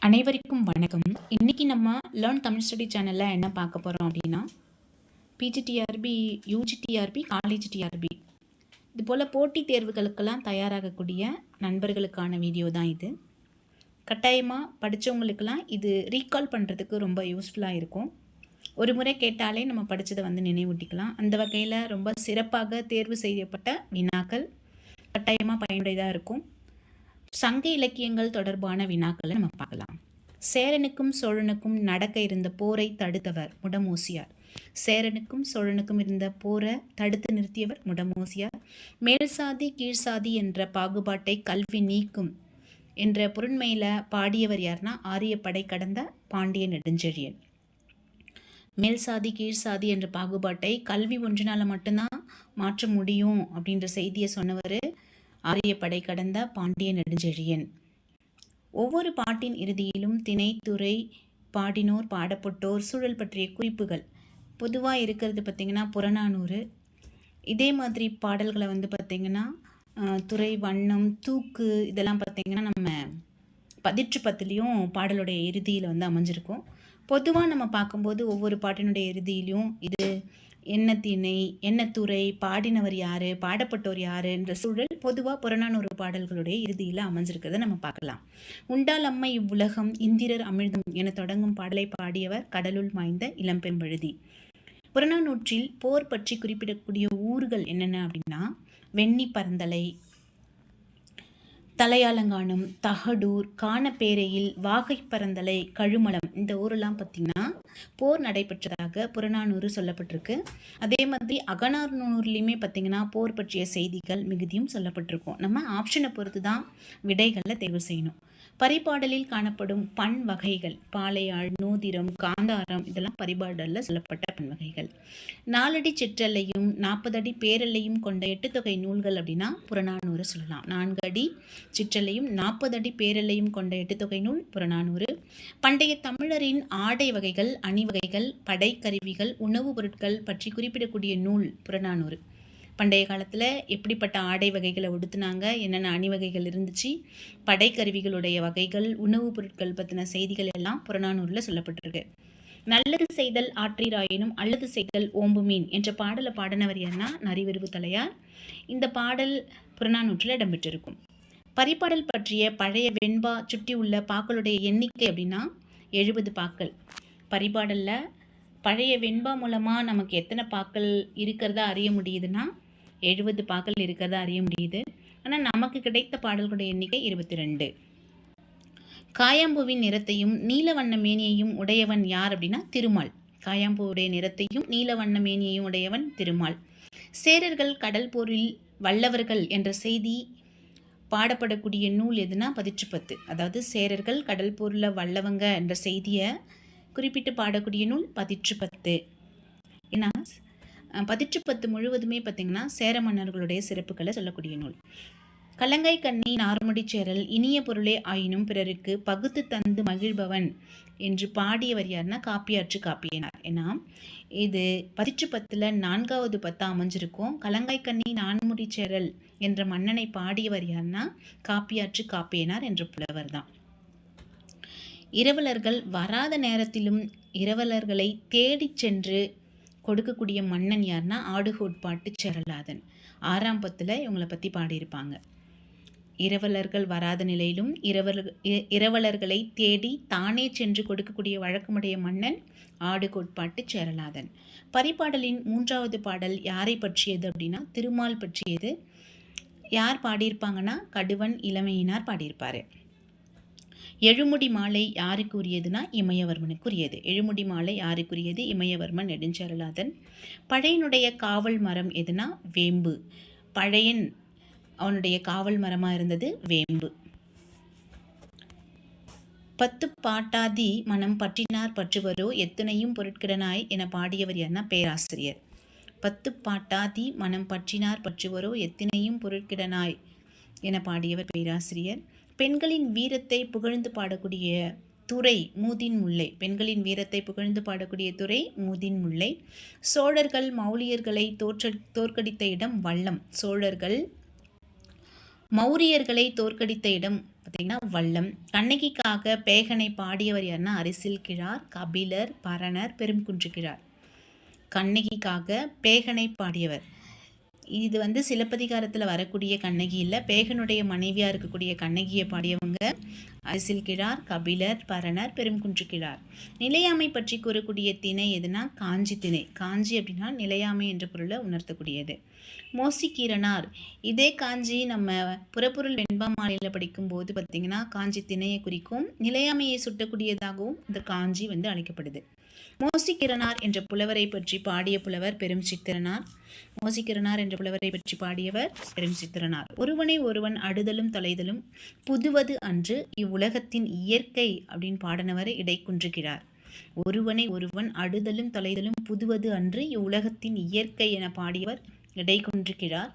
அனைவருக்கும் வணக்கம். இன்னைக்கு நம்ம லேர்ன் தமிழ் ஸ்டடி சேனலில் என்ன பார்க்க போகிறோம் அப்படின்னா, பிஜிடிஆர்பி, யூஜிடிஆர்பி, காலேஜ் டிஆர்பி இது போல் போட்டித் தேர்வுகளுக்கெல்லாம் தயாராகக்கூடிய நண்பர்களுக்கான வீடியோ தான் இது. கட்டாயமாக படித்தவங்களுக்கெல்லாம் இது ரீகால் பண்ணுறதுக்கு ரொம்ப யூஸ்ஃபுல்லாக இருக்கும். ஒரு முறை கேட்டாலே நம்ம படித்ததை நினைவூட்டிக்கலாம். அந்த வகையில் ரொம்ப சிறப்பாக தேர்வு செய்யப்பட்ட வினாக்கள் கட்டாயமாக பயனுடையதாக இருக்கும். சங்க இலக்கியங்கள் தொடர்பான வினாக்களை நம்ம பார்க்கலாம். சேரனுக்கும் சோழனுக்கும் நடக்க இருந்த போரை தடுத்தவர் முடமோசியார். சேரனுக்கும் சோழனுக்கும் இருந்த போரை தடுத்து நிறுத்தியவர் முடமோசியார். மேல்சாதி கீழ்சாதி என்ற பாகுபாட்டை கல்வி நீக்கும் என்ற பொருண்மையில் பாடியவர் யார்னா ஆரியப்படை கடந்த பாண்டிய நெடுஞ்செழியன். மேல்சாதி கீழ்சாதி என்ற பாகுபாட்டை கல்வி ஒன்றினால் மட்டும்தான் மாற்ற முடியும் அப்படின்ற செய்தியை சொன்னவர் ஆரியப்படை கடந்த பாண்டிய நெடுஞ்செழியன். ஒவ்வொரு பாட்டின் இறுதியிலும் திணை, துறை, பாடினோர், பாடப்பட்டோர், சூழல் பற்றிய குறிப்புகள் பொதுவாக இருக்கிறது. பார்த்திங்கன்னா புறநானூறு. இதே மாதிரி பாடல்களை பார்த்திங்கன்னா துறை, வண்ணம், தூக்கு இதெல்லாம் பார்த்திங்கன்னா நம்ம பதிற்று பத்துலேயும் பாடலுடைய இறுதியில் அமைஞ்சிருக்கும். பொதுவாக நம்ம பார்க்கும்போது ஒவ்வொரு பாட்டினுடைய இறுதியிலையும் இது என்ன திணை, என்ன துறை, பாடினவர் யார், பாடப்பட்டோர் யார் என்ற சூழல் பொதுவாக புறநானூறு பாடல்களுடைய இறுதியில் அமைஞ்சிருக்கிறத நம்ம பார்க்கலாம். உண்டால் அம்மை இவ்வுலகம், இந்திரர் அமிழ்தம் என தொடங்கும் பாடலை பாடியவர் கடலுள் மாய்ந்த இளம்பெரும்பழுதி. புறநானூற்றில் போர் பற்றி குறிப்பிடக்கூடிய ஊர்கள் என்னென்ன அப்படின்னா, வெண்ணி பரந்தலை, தலையாலங்கானம், தகடூர், காணப்பேரையில், வாகை பரந்தலை, கழுமலம் இந்த ஊரெல்லாம் பார்த்திங்கன்னா போர் நடைபெற்றதாக புறநானூறு சொல்லப்பட்டிருக்கு. அதே மாதிரி அகநானூறுலையுமே பார்த்திங்கன்னா போர் பற்றிய செய்திகள் மிகுதியும் சொல்லப்பட்டிருக்கும். நம்ம ஆப்ஷனை பொறுத்து தான் விடைகளில் தேர்வு செய்யணும். பரிபாடலில் காணப்படும் பண் வகைகள் பாலையாழ், நூதிரம், காந்தாரம் இதெல்லாம் பரிபாடலில் சொல்லப்பட்ட பண் வகைகள். 4 அடி சிற்றல்லையும் 40 அடி பேரல்லையும் கொண்ட 8 தொகை நூல்கள் அப்படின்னா புறநானூறு சொல்லலாம். 4 அடி சிற்றல்லையும் 40 அடி பேரல்லையும் கொண்ட 8 தொகை நூல் புறநானூறு. பண்டைய தமிழரின் ஆடை வகைகள், அணிவகைகள், படைக்கருவிகள், உணவுப் பொருட்கள் பற்றி குறிப்பிடக்கூடிய நூல் புறநானூறு. பண்டைய காலத்தில் எப்படிப்பட்ட ஆடை வகைகளை உடுத்துனாங்க, என்னென்ன அணிவகைகள் இருந்துச்சு, படைக்கருவிகளுடைய வகைகள், உணவுப் பொருட்கள் பற்றின செய்திகள் எல்லாம் புறநானூரில் சொல்லப்பட்டிருக்கு. நல்லது செய்தல் ஆற்றீராயினும் அல்லது செய்தல் ஓம்பு மீன் என்ற பாடலை பாடினவர் யார்னா நரிவிருவு தலையார். இந்த பாடல் புறநானூற்றில் இடம்பெற்றிருக்கும். பரிபாடல் பற்றிய பழைய வெண்பா சுற்றி உள்ள பாக்களுடைய எண்ணிக்கை அப்படின்னா 70 பாக்கள். பரிபாடலில் பழைய வெண்பா மூலமாக நமக்கு எத்தனை பாக்கள் இருக்கிறதா அறிய முடியுதுன்னா 70 பாக்கள் இருக்கிறதா அறிய முடியுது. ஆனால் நமக்கு கிடைத்த பாடல்களுடைய எண்ணிக்கை 22. காயாம்பூவின் நிறத்தையும் நீல வண்ண மேனியையும் உடையவன் யார் அப்படின்னா திருமால். காயாம்பூவுடைய நிறத்தையும் நீல வண்ண மேனியையும் உடையவன் திருமால். சேரர்கள் கடல் போரில் வல்லவர்கள் என்ற செய்தி பாடப்படக்கூடிய நூல் எதுனா பதிற்றுப்பத்து. அதாவது சேரர்கள் கடல் போரில் வல்லவங்க என்ற செய்தியை குறிப்பிட்டு பாடக்கூடிய நூல் பதிற்றுப்பத்து. ஏன்னா பதிற்றுப்பத்து முழுவதுமே பார்த்திங்கன்னா சேர மன்னர்களுடைய சிறப்புகளை சொல்லக்கூடிய நூல். கலங்கை கண்ணி நார்முடி சேரல் இனிய பொருளே ஆயினும் பிறருக்கு பகுத்து தந்து மகிழ்பவன் என்று பாடியவர் யார்னா காப்பியாற்று காப்பியனார். ஏன்னா இது பதிற்றுப்பத்தில் 4வது பத்தா அமைஞ்சிருக்கும். கலங்கை கண்ணி நான்முடி சேரல் என்ற மன்னனை பாடியவர் யார்னா காப்பியாற்று காப்பியனார் என்ற புலவர் தான். இரவலர்கள் வராத நேரத்திலும் இரவலர்களை தேடி சென்று கொடுக்கக்கூடிய மன்னன் யார்னா ஆடுகோட்பாட்டு சேரலாதன். 6ஆம் பத்தில் இவங்களை பற்றி பாடியிருப்பாங்க. இரவலர்கள் வராத நிலையிலும் இரவலர்களை தேடி தானே சென்று கொடுக்கக்கூடிய வழக்கமுடைய மன்னன் ஆடுகோட்பாட்டு சேரலாதன். பரிபாடலின் 3வது பாடல் யாரை பற்றியது அப்படின்னா திருமால் பற்றியது. யார் பாடியிருப்பாங்கன்னா கடுவன் இளமையினார் பாடியிருப்பார். எழுமுடி மாலை யாருக்கு உரியதுன்னா இமயவர்மனுக்குரியது. எழுமுடி மாலை யாருக்குரியது? இமயவர்மன் நெடுஞ்செழியன். பழையனுடைய காவல் மரம் எதுனா வேம்பு. பழையன் அவனுடைய காவல் மரமாக இருந்தது வேம்பு. 10 பாட்டாதி மனம் பற்றினார் பற்றுவரோ எத்தனையும் பொருட்கிடனாய் என பாடியவர் யார்னா பேராசிரியர். 10 பாட்டாதி மனம் பற்றினார் பற்றுவரோ எத்தனையும் பொருட்கிடனாய் என பாடியவர் பேராசிரியர். பெண்களின் வீரத்தை புகழ்ந்து பாடக்கூடிய துறை மூதின் முல்லை. பெண்களின் வீரத்தை புகழ்ந்து பாடக்கூடிய துறை மூதின் முல்லை. சோழர்கள் மௌலியர்களை தோற்கடித்த இடம் வல்லம். சோழர்கள் மௌரியர்களை தோற்கடித்த இடம் பார்த்திங்கன்னா வல்லம். கண்ணகிக்காக பேகனை பாடியவர் யாருன்னா அரிசில் கிழார், கபிலர், பரணர், பெரும்குன்று கிழார். கண்ணகிக்காக பேகனை பாடியவர். இது சிலப்பதிகாரத்தில் வரக்கூடிய கண்ணகி இல்லை, பேகனுடைய மனைவியாக இருக்கக்கூடிய கண்ணகியை பாடியவங்க அரிசில் கிழார், கபிலர், பரணர், பெரும்குன்று கிழார். நிலையாமை பற்றி கூறக்கூடிய திணை எதுனா காஞ்சி திணை. காஞ்சி அப்படின்னா நிலையாமை என்ற பொருளை உணர்த்தக்கூடியது. மோசிகீரனார், இதே காஞ்சி நம்ம புறப்பொருள் வெண்பா மாலையில் படிக்கும்போது பார்த்திங்கன்னா காஞ்சி திணையை குறிக்கும். நிலையாமையை சுட்டக்கூடியதாகவும் இந்த காஞ்சி அழைக்கப்படுது. மோசிகீரனார் என்ற புலவரை பற்றி பாடிய புலவர் பெரும் சித்திரனார். மோசிகீரனார் என்ற புலவரை பற்றி பாடியவர் பெரும் சித்திரனார். ஒருவனை ஒருவன் அடுதலும் தொலைதலும் புதுவது அன்று இவ்வுலகத்தின் இயற்கை அப்படின்னு பாடினவர் இடைக்குன்று கிழார். ஒருவனை ஒருவன் அடுதலும் தொலைதலும் புதுவது அன்று இவ்வுலகத்தின் இயற்கை என பாடியவர் இடைக்குன்று கிழார்.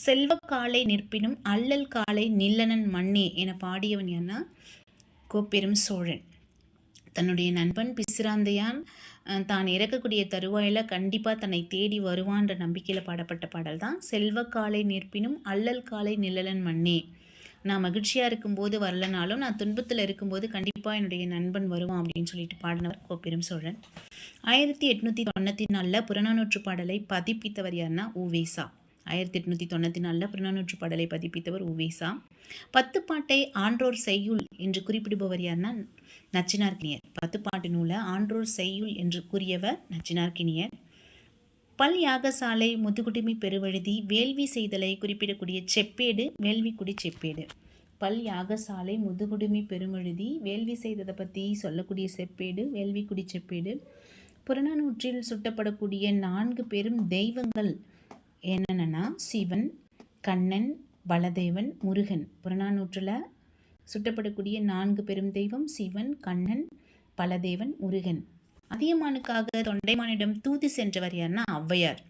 செல்வக்காலை நிற்பினும் அல்லல் காலை நில்லனன் மண்ணே என பாடியவன் என்ன கோப்பெரும் சோழன். தன்னுடைய நண்பன் பிசிராந்தையான் தான் இறக்கக்கூடிய தருவாயில் கண்டிப்பாக தன்னை தேடி வருவான்ற நம்பிக்கையில் பாடப்பட்ட பாடல் தான் செல்வக்காலை நிற்பினும் அல்லல் காலை நிழலன் மண்ணே. நான் மகிழ்ச்சியாக இருக்கும்போது வரலனாலும் நான் துன்பத்தில் இருக்கும்போது கண்டிப்பாக என்னுடைய நண்பன் வருவான் அப்படின்னு சொல்லிட்டு பாடினவர் கோப்பெரும் சோழன். 1894 புறநானூற்று பாடலை பதிப்பித்தவர் யாருன்னா உவேசா. 1894 புறநானூற்று பாடலை பதிப்பித்தவர் உவேசா. 10 பாட்டை ஆன்றோர் செய்யுள் என்று குறிப்பிடுபவர் யாருன்னா நச்சினார்க்கினியர். 10 பாட்டு நூலை ஆன்றோர் செய்யுள் என்று கூறியவர் நச்சினார்க்கினியர். பல் யாகசாலை முதுகுடுமி பெருவழுதி வேள்வி செய்தலை குறிப்பிடக்கூடிய செப்பேடு வேள்விக்குடி செப்பேடு. பல் யாகசாலை முதுகுடுமி பெருவழுதி வேள்வி செய்ததை பற்றி சொல்லக்கூடிய செப்பேடு வேள்விக்குடி செப்பேடு. புறநானூற்றில் சுட்டப்படக்கூடிய 4 பெரும் தெய்வங்கள் என்னென்னா சிவன், கண்ணன், பலதேவன், முருகன். புறநானூற்றில் சுட்டப்படக்கூடிய 4 பெரும் தெய்வம் சிவன், கண்ணன், பலதேவன், முருகன். அதியமானுக்காக தொண்டைமானிடம் தூது சென்றவர் யாருன்னா ஔவையார்.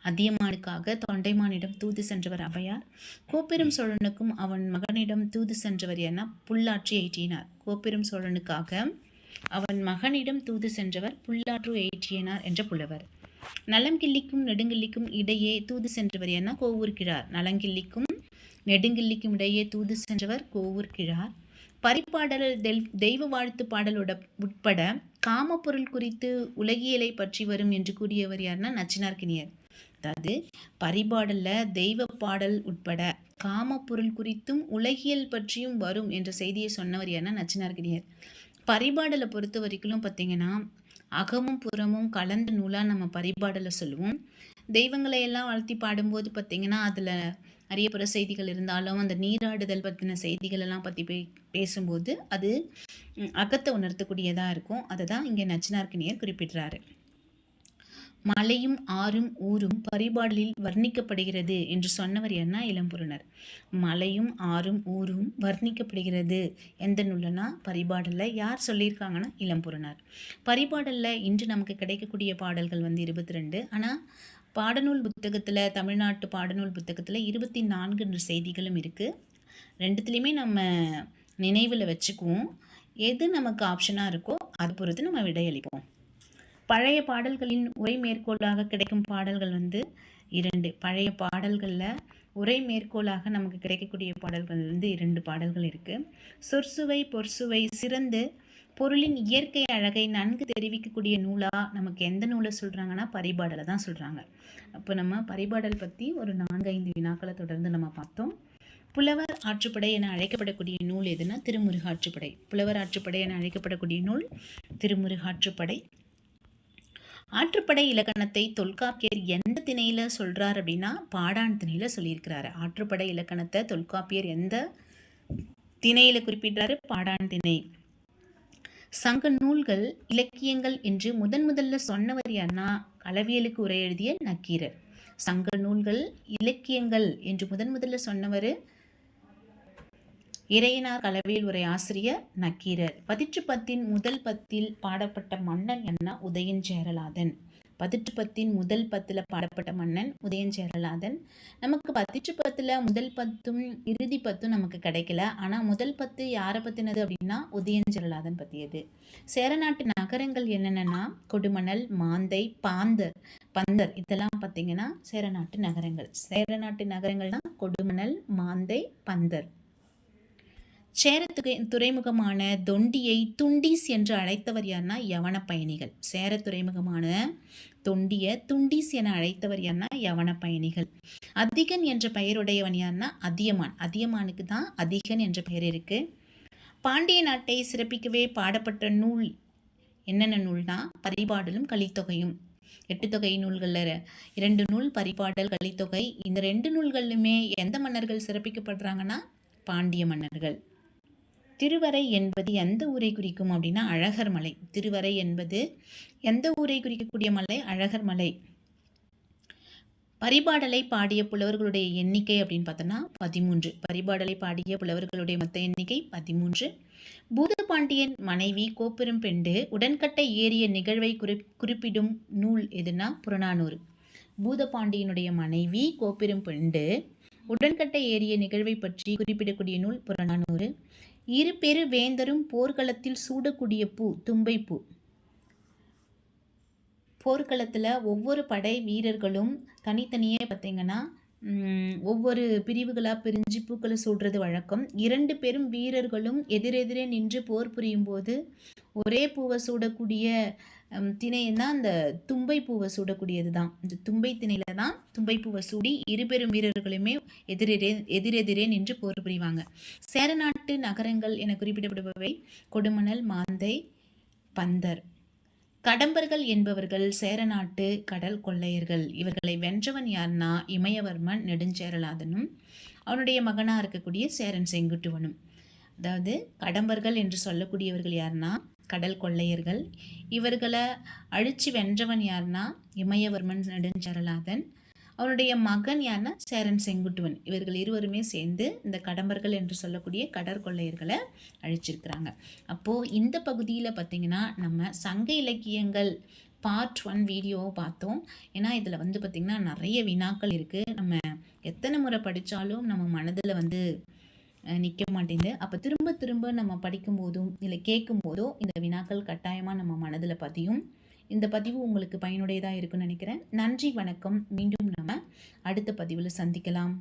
அதியமானுக்காக தொண்டைமானிடம் தூது சென்றவர் ஔவையார். கோப்பெரும் சோழனுக்கும் அவன் மகனிடம் தூது சென்றவர் யாருன்னா புல்லாற்று ஏற்றினார். கோப்பெரும் சோழனுக்காக அவன் மகனிடம் தூது சென்றவர் புல்லாற்று ஏற்றியனார் என்ற புலவர். நலங்கிள்ளிக்கும் நெடுங்கிள்ளிக்கும் இடையே தூது சென்றவர் யாருன்னா கோவூர் கிழார். நலங்கிள்ளிக்கும் நெடுங்கிள்ளிக்கும் இடையே தூது சென்றவர் கோவூர் கிழார். பரிபாடல் தெய்வ வாழ்த்து பாடலோட உட்பட காமப்பொருள் குறித்து உலகியலை பற்றி வரும் என்று கூறியவர் யாருன்னா நச்சினார்க்கினியர். அதாவது பரிபாடலில் தெய்வ பாடல் உட்பட காமப்பொருள் குறித்தும் உலகியல் பற்றியும் வரும் என்ற செய்தியை சொன்னவர் யாருன்னா நச்சினார்க்கினியர். பரிபாடலை பொறுத்த வரைக்கும் பார்த்திங்கன்னா அகமும் புறமும் கலந்த நூலாக நம்ம பரிபாடலை சொல்லுவோம். தெய்வங்களை எல்லாம் வாழ்த்தி பாடும்போது பார்த்திங்கன்னா அதில் அறியப்புற செய்திகள் இருந்தாலும் அந்த நீராடுதல் பற்றின செய்திகள் எல்லாம் பற்றி பேசும்போது அது அகத்தை உணர்த்தக்கூடியதாக இருக்கும். அதை தான் இங்கே நச்சினார்க்கினியர் குறிப்பிடுறாரு. மலையும் ஆறும் ஊரும் பரிபாடலில் வர்ணிக்கப்படுகிறது என்று சொன்னவர் என்ன இளம்பூரணர். மலையும் ஆறும் ஊரும் வர்ணிக்கப்படுகிறது எந்த நூல்னா பரிபாடலில். யார் சொல்லியிருக்காங்கன்னா இளம்பூரணர். பரிபாடலில் இன்று நமக்கு கிடைக்கக்கூடிய பாடல்கள் 22. ஆனால் பாடநூல் புத்தகத்தில் தமிழ்நாட்டு பாடநூல் புத்தகத்தில் 24 செய்திகளும் இருக்குது. ரெண்டுத்துலேயுமே நம்ம நினைவில் வச்சுக்குவோம். எது நமக்கு ஆப்ஷனாக இருக்கோ அதை பொறுத்து நம்ம விடையளிப்போம். பழைய பாடல்களின் உரை மேற்கோளாக கிடைக்கும் பாடல்கள் 2. பழைய பாடல்களில் உரை மேற்கோளாக நமக்கு கிடைக்கக்கூடிய பாடல்கள் 2 பாடல்கள் இருக்குது. சொற்சுவை பொற்சுவை சிறந்து பொருளின் இயற்கை அழகை நன்கு தெரிவிக்கக்கூடிய நூலாக நமக்கு எந்த நூலை சொல்கிறாங்கன்னா பரிபாடலை தான் சொல்கிறாங்க. அப்போ நம்ம பரிபாடல் பற்றி ஒரு 4-5 வினாக்களை தொடர்ந்து நம்ம பார்த்தோம். புலவர் ஆற்றுப்படை என அழைக்கப்படக்கூடிய நூல் எதுனா திருமுருகாற்றுப்படை. புலவர் ஆற்றுப்படை என அழைக்கப்படக்கூடிய நூல் திருமுருகாற்றுப்படை. ஆற்றுப்படை இலக்கணத்தை தொல்காப்பியர் எந்த திணையில் சொல்கிறார் அப்படின்னா பாடான் திணையில் சொல்லியிருக்கிறாரு. ஆற்றுப்படை இலக்கணத்தை தொல்காப்பியர் எந்த திணையில் குறிப்பிட்டாரு? பாடான் திணை. சங்க நூல்கள் இலக்கியங்கள் என்று முதல்ல சொன்னவர் யாருன்னா களவியலுக்கு உரை எழுதிய நக்கீரர். சங்க நூல்கள் இலக்கியங்கள் என்று முதல்ல சொன்னவர் இறையனார் களவியல் உரை ஆசிரியர் நக்கீரர். 10 முதல் 10 பாடப்பட்ட மன்னன் என்ன உதயன் சேரலாதன். பதிற்று பத்தின் முதல் பத்தில் பாடப்பட்ட மன்னன் உதயஞ்சேரலாதன். நமக்கு பதிற்று பத்தில் முதல் பத்தும் இறுதி பத்தும் நமக்கு கிடைக்கல. ஆனால் முதல் பத்து யாரை பற்றினது அப்படின்னா உதயஞ்சேரலாதன் பற்றியது. சேரநாட்டு நகரங்கள் என்னென்னா கொடுமணல், மாந்தை, பந்தர் இதெல்லாம் பார்த்தீங்கன்னா சேரநாட்டு நகரங்கள். சேரநாட்டு நகரங்கள்னா கொடுமணல், மாந்தை, பந்தர். சேர துறைமுகமான தொண்டியை துண்டீஸ் என்று அழைத்தவர் யார்னா யவன பயணிகள். சேர துறைமுகமான தொண்டிய துண்டீஸ் என அழைத்தவர் யார்னா யவன பயணிகள். அதிகன் என்ற பெயருடையவன் யார்னா அதியமான். அதியமானுக்கு தான் அதிகன் என்ற பெயர் இருக்கு. பாண்டிய நாட்டை சிறப்பிக்கவே பாடப்பட்ட நூல் என்னென்ன நூல்னா பரிபாடலும் கலித்தொகையும். 8 தொகை நூல்களில் 2 நூல் பரிபாடல், கலித்தொகை. இந்த 2 நூல்களிலுமே எந்த மன்னர்கள் சிறப்பிக்கப்படுறாங்கன்னா பாண்டிய மன்னர்கள். திருவரை என்பது எந்த ஊரை குறிக்கும் அப்படின்னா அழகர் மலை. திருவரை என்பது எந்த ஊரை குறிக்கக்கூடிய மலை? அழகர் மலை. பரிபாடலை பாடிய புலவர்களுடைய எண்ணிக்கை அப்படின்னு பார்த்தோன்னா 13. பரிபாடலை பாடிய புலவர்களுடைய மொத்த எண்ணிக்கை 13. பூதபாண்டியன் மனைவி கோப்பெரும்பெண்டு உடன்கட்டை ஏறிய நிகழ்வை குறிப்பிடும் நூல் எதுனா புறநானூறு. பூதபாண்டியனுடைய மனைவி கோப்பெரும்பெண்டு உடன்கட்டை ஏறிய நிகழ்வை பற்றி குறிப்பிடக்கூடிய நூல் புறநானூறு. 2 பெரு வேந்தரும் போர்க்களத்தில் சூடக்கூடிய பூ தும்பைப்பூ. போர்க்களத்தில் ஒவ்வொரு படை வீரர்களும் தனித்தனியே பார்த்திங்கன்னா ஒவ்வொரு பிரிவுகளாக பிரிஞ்சு பூக்களை சூடுறது வழக்கம். 2 பெரும் வீரர்களும் எதிரெதிரே நின்று போர் புரியும் போது ஒரே பூவை சூடக்கூடிய திணைன்னா அந்த தும்பை பூவை சூடக்கூடியது தான். இந்த தும்பை திணையில தான் தும்பை பூவை சூடி 2 பெரும் வீரர்களுமே எதிரெதிரே நின்று போர் புரிவாங்க. சேரநாட்டு நகரங்கள் என குறிப்பிடப்படுபவை கொடுமணல், மாந்தை, பந்தர். கடம்பர்கள் என்பவர்கள் சேரநாட்டு கடல் கொள்ளையர்கள். இவர்களை வென்றவன் யார்னா இமயவர்மன் நெடுஞ்சேரலாதனும் அவனுடைய மகனாக இருக்கக்கூடிய சேரன் செங்குட்டுவனும். அதாவது கடம்பர்கள் என்று சொல்லக்கூடியவர்கள் யார்னா கடல் கொள்ளையர்கள். இவர்களை அழிச்சு வென்றவன் யார்னா இமயவர்மன் நெடுஞ்சேரலாதன். அவனுடைய மகன் யார்னா சேரன் செங்குட்டுவன். இவர்கள் இருவருமே சேர்ந்து இந்த கடம்பர்கள் என்று சொல்லக்கூடிய கடற்கொள்ளையர்களை அழிச்சிருக்கிறாங்க. அப்போது இந்த பகுதியில் பார்த்திங்கன்னா நம்ம சங்க இலக்கியங்கள் பார்ட் 1 வீடியோவை பார்த்தோம். ஏன்னா இதில் பார்த்திங்கன்னா நிறைய வினாக்கள் இருக்குது. நம்ம எத்தனை முறை படித்தாலும் நம்ம மனதில் நிற்க மாட்டேங்குது. அப்போ திரும்ப திரும்ப நம்ம படிக்கும்போதும் இல்லை கேட்கும்போதோ இந்த வினாக்கள் கட்டாயமாக நம்ம மனதில் பதியும். இந்த பதிவு உங்களுக்கு பயனுடையதாக இருக்குன்னு நினைக்கிறேன். நன்றி, வணக்கம். மீண்டும் நம்ம அடுத்த பதிவில் சந்திக்கலாம்.